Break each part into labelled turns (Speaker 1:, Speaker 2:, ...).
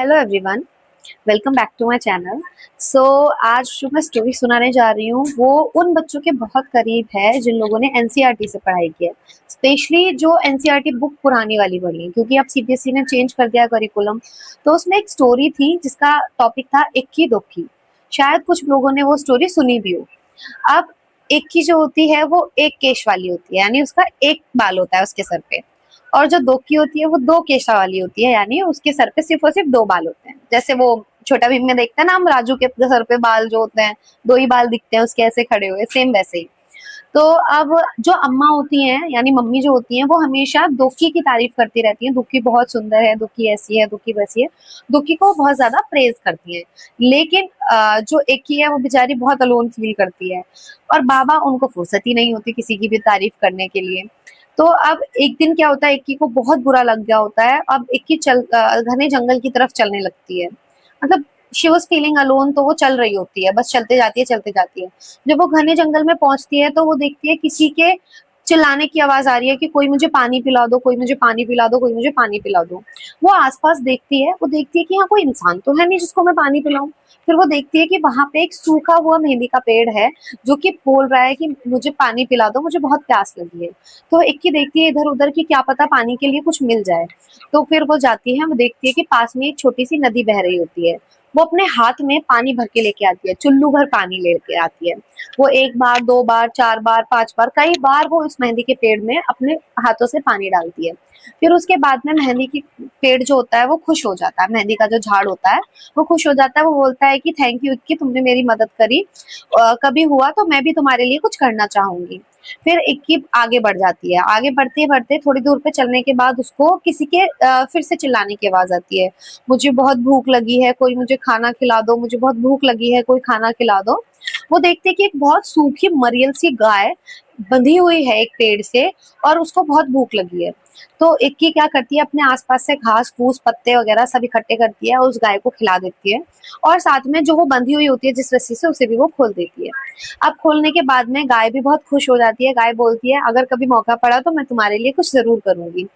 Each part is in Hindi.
Speaker 1: Hello everyone, welcome back to my channel. So आज जो मैं स्टोरी सुनाने जा रही हूँ वो उन बच्चों के बहुत करीब है जिन लोगों ने एनसीईआरटी से पढ़ाई की है। स्पेशली जो एनसीईआरटी बुक पुरानी वाली पढ़ी है, क्योंकि अब सीबीएसई ने चेंज कर दिया करिकुलम। तो उसमें एक स्टोरी थी जिसका टॉपिक था इक्की दुक्की। शायद कुछ लोगों ने वो स्टोरी सुनी भी हो। अब इक्की जो होती है वो एक केश वाली होती है, यानी उसका एक बाल होता है उसके सर पे। और जो दोकी होती है वो दो केशा वाली होती है, यानी उसके सर पे सिर्फ और सिर्फ दो बाल होते हैं। जैसे वो छोटा भीम में देखते हैं ना हम, राजू के सर पे बाल जो होते हैं, दो ही बाल दिखते हैं उसके ऐसे खड़े हुए, सेम वैसे ही। तो अब जो अम्मा होती हैं यानी मम्मी जो होती हैं वो हमेशा दोकी की तारीफ करती रहती हैं, दोकी बहुत सुंदर है, दोकी ऐसी है, दोकी वैसी है। दोकी को बहुत ज्यादा प्रेज करती हैं। लेकिन जो एक है वो बेचारी बहुत अलोन फील करती है, और बाबा उनको फुर्सत ही नहीं होती किसी की भी तारीफ करने के लिए। तो अब एक दिन क्या होता है, इक्की को बहुत बुरा लग गया होता है। अब इक्की घने जंगल की तरफ चलने लगती है। मतलब शी वॉज फीलिंग अलोन, तो वो चल रही होती है, बस चलते जाती है चलते जाती है। जब वो घने जंगल में पहुंचती है तो वो देखती है किसी के चिल्लाने की आवाज आ रही है कि कोई मुझे पानी पिला दो, कोई मुझे पानी पिला दो, कोई मुझे पानी पिला दो। वो आसपास देखती है, वो देखती है कि यहाँ कोई इंसान तो है नहीं जिसको मैं पानी पिलाऊं। फिर वो देखती है कि वहां पे एक सूखा हुआ मेहंदी का पेड़ है जो कि बोल रहा है कि मुझे पानी पिला दो, मुझे बहुत प्यास लगी है। तो इक्की देखती है इधर उधर कि क्या पता पानी के लिए कुछ मिल जाए। तो फिर वो जाती है, वो देखती है कि पास में एक छोटी सी नदी बह रही होती है। वो अपने हाथ में पानी भर के लेके आती है, चुल्लू भर पानी लेके आती है। वो एक बार, दो बार, चार बार, पांच बार, कई बार वो इस मेहंदी के पेड़ में अपने हाथों से पानी डालती है। फिर उसके बाद में मेहंदी की पेड़ जो होता है वो खुश हो जाता है, मेहंदी का जो झाड़ होता है वो खुश हो जाता है। वो बोलता है कि थैंक यू कि तुमने मेरी मदद करी, कभी हुआ तो मैं भी तुम्हारे लिए कुछ करना चाहूंगी। फिर इक्की आगे बढ़ जाती है। आगे बढ़ते बढ़ते थोड़ी दूर पे चलने के बाद उसको किसी के फिर से चिल्लाने की आवाज आती है, मुझे बहुत भूख लगी है, कोई मुझे खाना खिला दो, मुझे बहुत भूख लगी है, कोई खाना खिला दो। वो देखते हैं कि एक बहुत सूखी मरियल सी गाय बंधी हुई है एक पेड़ से, और उसको बहुत भूख लगी है। तो इक्की क्या करती है, अपने आसपास से घास फूस पत्ते वगैरह सब इकट्ठे करती है, उस गाय को खिला देती है। और साथ में जो वो बंधी हुई होती है जिस रस्सी से, उसे भी वो खोल देती है। अब खोलने के बाद में गाय भी बहुत खुश हो जाती है। गाय बोलती है अगर कभी मौका पड़ा तो मैं तुम्हारे लिए कुछ जरूर करूंगी।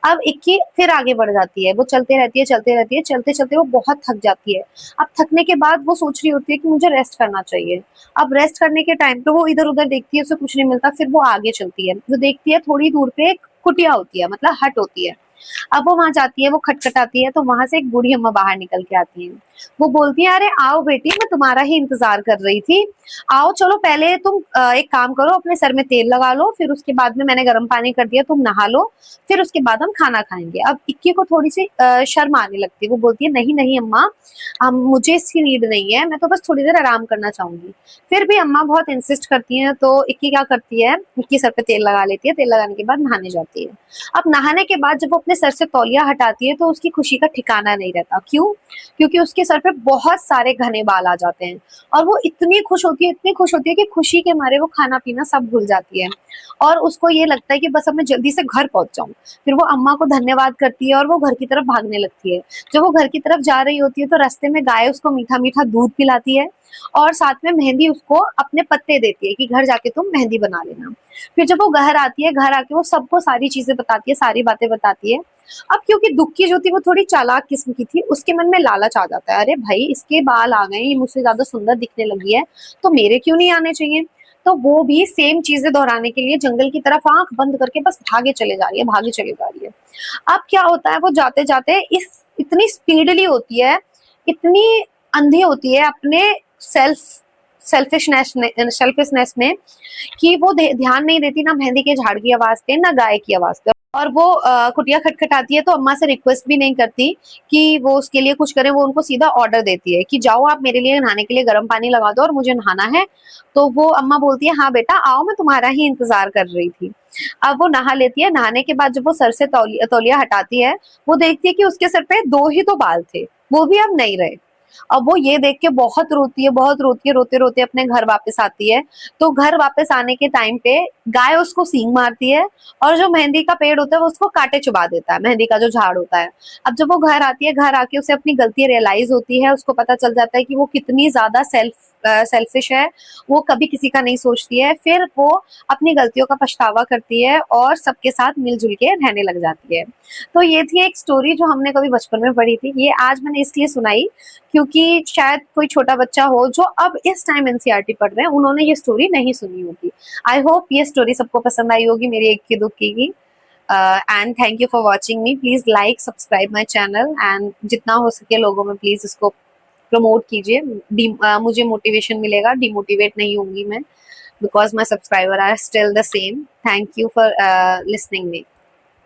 Speaker 1: अब इक्की फिर आगे बढ़ जाती है, वो चलते रहती है चलते रहती है, चलते चलते वो बहुत थक जाती है। अब थकने के बाद वो सोच रही होती है कि मुझे रेस्ट करना चाहिए। अब रेस्ट करने के टाइम पे वो इधर उधर देखती है, उसे कुछ नहीं मिलता। फिर वो आगे चलती है, वो देखती है थोड़ी दूर पे एक कुटिया होती है, मतलब हट होती है। अब वो वहां जाती है, वो खटखटाती है, तो वहां से एक बूढ़ी अम्मा बाहर निकल के आती है। वो बोलती है अरे आओ बेटी, मैं तुम्हारा ही इंतजार कर रही थी। आओ चलो, पहले तुम एक काम करो, अपने सर में तेल लगा लो, फिर उसके बाद में मैंने गर्म पानी कर दिया, तुम नहा लो, फिर उसके बाद हम खाना खाएंगे। अब इक्की को थोड़ी सी शर्म आने लगती है। वो बोलती है नहीं नहीं अम्मा, हम मुझे इसकी नीड नहीं है, मैं तो बस थोड़ी देर आराम करना चाहूंगी। फिर भी अम्मा बहुत इंसिस्ट करती हैं, तो इक्की क्या करती है, इक्की सर पे तेल लगा लेती है। तेल लगाने के बाद नहाने जाती है। अब नहाने के बाद जब वो अपने सर से तौलिया हटाती है तो उसकी खुशी का ठिकाना नहीं रहता। क्यों? क्योंकि उसके सर पे बहुत सारे घने बाल आ जाते हैं। और वो इतनी खुश होती है, इतनी खुश होती है कि खुशी के मारे वो खाना पीना सब भूल जाती है। और उसको ये लगता है कि बस अब मैं जल्दी से घर पहुंच जाऊं। फिर वो अम्मा को धन्यवाद करती है और वो घर की तरफ भागने लगती है। जब वो घर की तरफ जा रही होती है तो रास्ते में गाय उसको मीठा मीठा दूध पिलाती है, और साथ में मेहंदी उसको अपने पत्ते देती है कि घर जाके तुम मेहंदी बना लेना। फिर जब वो घर आती है, घर आके वो सबको सारी चीजें बताती है, सारी बातें बताती है। अब क्योंकि दुक्की जो थी वो थोड़ी चालाक किस्म की थी, उसके मन में लालच आ जाता है, अरे भाई इसके बाल आ गए, ये मुझसे ज्यादा सुंदर दिखने लगी है, तो मेरे क्यों नहीं आने चाहिए। तो वो भी सेम चीजें दोहराने के लिए जंगल की तरफ आंख बंद करके बस भागे चले जा रही है, भागे चले जा रही है। अब क्या होता है, वो जाते जाते इस इतनी स्पीडली होती है, इतनी अंधी होती है अपने सेल्फिशनेस में, कि वो ध्यान नहीं देती ना मेहंदी के झाड़ की आवाज पे, ना गाय की आवाज पे। और वो कुटिया खटखटाती है तो अम्मा से रिक्वेस्ट भी नहीं करती कि वो उसके लिए कुछ करे। वो उनको सीधा ऑर्डर देती है कि जाओ आप मेरे लिए नहाने के लिए गर्म पानी लगा दो और मुझे नहाना है। तो वो अम्मा बोलती है हाँ बेटा आओ, मैं तुम्हारा ही इंतजार कर रही थी। अब वो नहा लेती है। नहाने के बाद जब वो सर से तौलिया हटाती है, वो देखती है कि उसके सर पे दो ही तो बाल थे, वो भी अब नहीं रहे। अब वो ये देख के बहुत रोती है, बहुत रोती है, रोते रोते अपने घर वापस आती है। तो घर वापस आने के टाइम पे गाय उसको सींग मारती है, और जो मेहंदी का पेड़ होता है वो उसको काटे चुबा देता है, मेहंदी का जो झाड़ होता है। अब जब वो घर आती है, घर आके उसे अपनी गलती रियलाइज होती है, उसको पता चल जाता है कि वो कितनी ज्यादा सेल्फ सेल्फिश है, वो कभी किसी का नहीं सोचती है, फिर वो अपनी गलतियों का पछतावा करती है और सबके साथ मिलजुल के रहने लग जाती है। तो ये थी एक स्टोरी जो हमने कभी बचपन में पढ़ी थी। ये आज मैंने इसलिए सुनाई क्योंकि शायद कोई छोटा बच्चा हो जो अब इस टाइम एनसीईआरटी पढ़ रहे हैं, उन्होंने ये स्टोरी नहीं सुनी होगी। आई होप ये स्टोरी सबको पसंद आई होगी, मेरी इक्की दुक्की की। And thank you for watching me. Please like subscribe my channel and जितना हो सके लोगों में प्लीज इसको प्रमोट कीजिए। मुझे मोटिवेशन मिलेगा, डिमोटिवेट नहीं होंगी मैं, because my subscriber are still the same. Thank you for listening me.